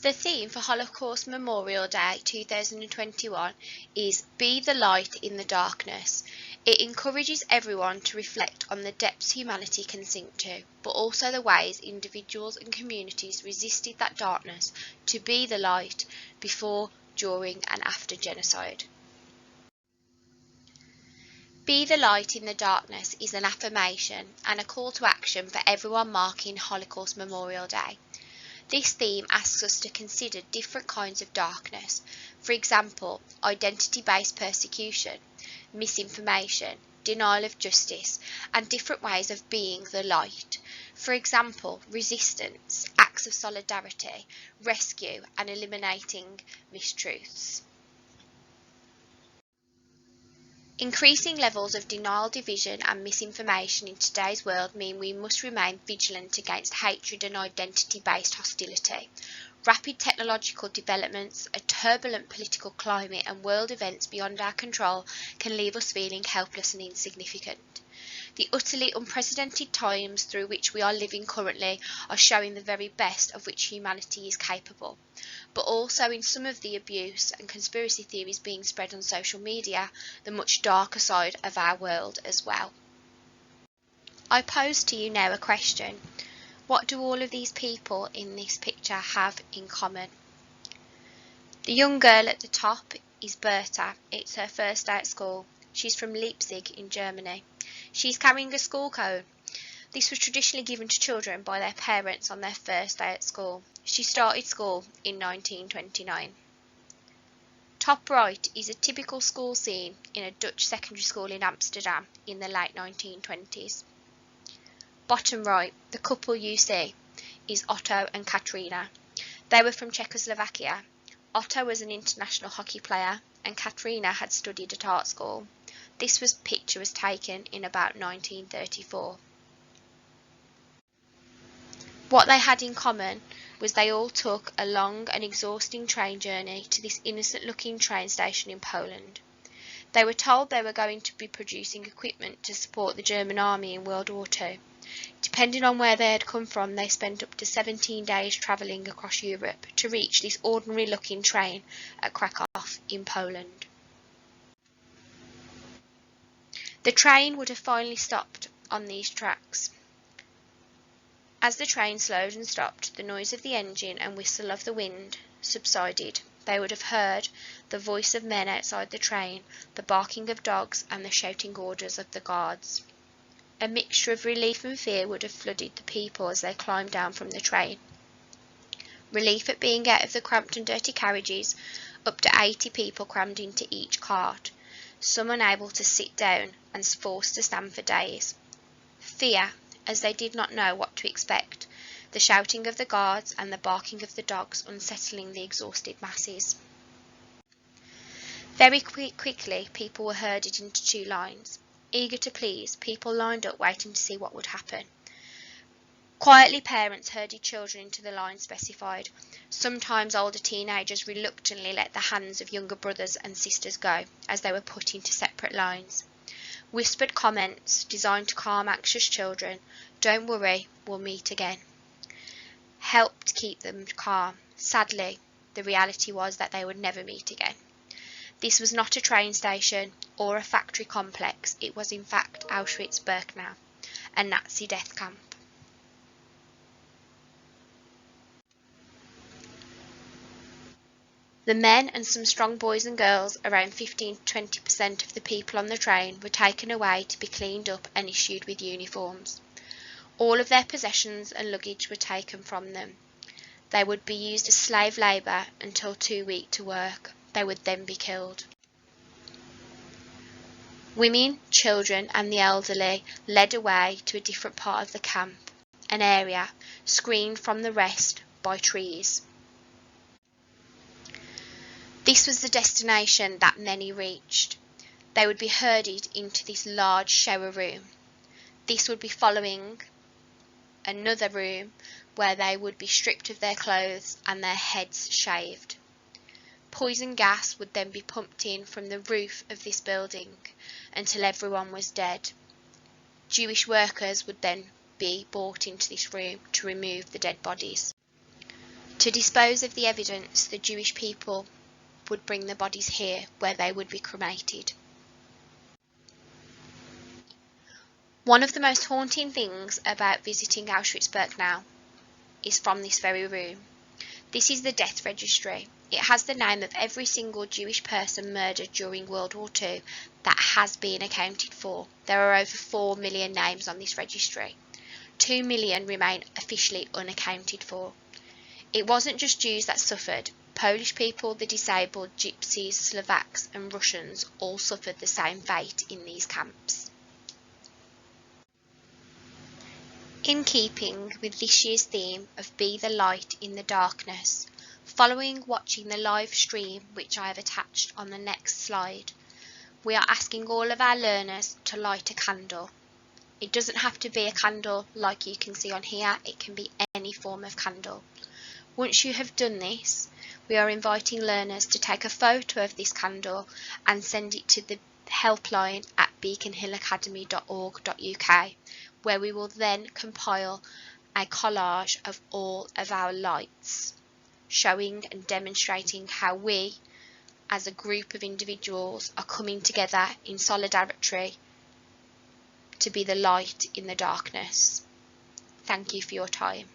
The theme for Holocaust Memorial Day 2021 is Be the Light in the Darkness. It encourages everyone to reflect on the depths humanity can sink to, but also the ways individuals and communities resisted that darkness to be the light before, during and after genocide. Be the light in the darkness is an affirmation and a call to action for everyone marking Holocaust Memorial Day. This theme asks us to consider different kinds of darkness, for example, identity-based persecution, misinformation, denial of justice, and different ways of being the light. For example, resistance, acts of solidarity, rescue, and eliminating mistruths. Increasing levels of denial, division and misinformation in today's world mean we must remain vigilant against hatred and identity-based hostility. Rapid technological developments, a turbulent political climate and world events beyond our control can leave us feeling helpless and insignificant. The utterly unprecedented times through which we are living currently are showing the very best of which humanity is capable, but also in some of the abuse and conspiracy theories being spread on social media, the much darker side of our world as well. I pose to you now a question. What do all of these people in this picture have in common? The young girl at the top is Berta. It's her first day at school. She's from Leipzig in Germany. She's carrying a school cone. This was traditionally given to children by their parents on their first day at school. She started school in 1929. Top right is a typical school scene in a Dutch secondary school in Amsterdam in the late 1920s. Bottom right, the couple you see is Otto and Katrina. They were from Czechoslovakia. Otto was an international hockey player and Katrina had studied at art school. This picture was taken in about 1934. What they had in common was they all took a long and exhausting train journey to this innocent-looking train station in Poland. They were told they were going to be producing equipment to support the German army in World War II. Depending on where they had come from, they spent up to 17 days travelling across Europe to reach this ordinary-looking train at Krakow in Poland. The train would have finally stopped on these tracks. As the train slowed and stopped, the noise of the engine and whistle of the wind subsided. They would have heard the voice of men outside the train, the barking of dogs and the shouting orders of the guards. A mixture of relief and fear would have flooded the people as they climbed down from the train. Relief at being out of the cramped and dirty carriages, up to 80 people crammed into each cart, some unable to sit down and forced to stand for days. Fear, as they did not know what to expect, the shouting of the guards and the barking of the dogs unsettling the exhausted masses. Very quickly, people were herded into two lines. Eager to please, people lined up waiting to see what would happen. Quietly, parents herded children into the line specified. Sometimes older teenagers reluctantly let the hands of younger brothers and sisters go as they were put into separate lines. Whispered comments designed to calm anxious children, "Don't worry, we'll meet again," helped keep them calm. Sadly, the reality was that they would never meet again. This was not a train station or a factory complex. It was in fact Auschwitz-Birkenau, a Nazi death camp. The men and some strong boys and girls, around 15 to 20% of the people on the train, were taken away to be cleaned up and issued with uniforms. All of their possessions and luggage were taken from them. They would be used as slave labour until too weak to work. They would then be killed. Women, children and the elderly led away to a different part of the camp, an area screened from the rest by trees. This was the destination that many reached. They would be herded into this large shower room. This would be following another room where they would be stripped of their clothes and their heads shaved. Poison gas would then be pumped in from the roof of this building until everyone was dead. Jewish workers would then be brought into this room to remove the dead bodies. To dispose of the evidence, the Jewish people would bring the bodies here, where they would be cremated. One of the most haunting things about visiting Auschwitz-Birkenau is from this very room. This is the death registry. It has the name of every single Jewish person murdered during World War II that has been accounted for. There are over 4 million names on this registry. 2 million remain officially unaccounted for. It wasn't just Jews that suffered. Polish people, the disabled, Gypsies, Slovaks and Russians all suffered the same fate in these camps. In keeping with this year's theme of Be the Light in the Darkness, following watching the live stream which I have attached on the next slide, we are asking all of our learners to light a candle. It doesn't have to be a candle like you can see on here, it can be any form of candle. Once you have done this, we are inviting learners to take a photo of this candle and send it to the helpline at beaconhillacademy.org.uk, where we will then compile a collage of all of our lights, showing and demonstrating how we, as a group of individuals, are coming together in solidarity to be the light in the darkness. Thank you for your time.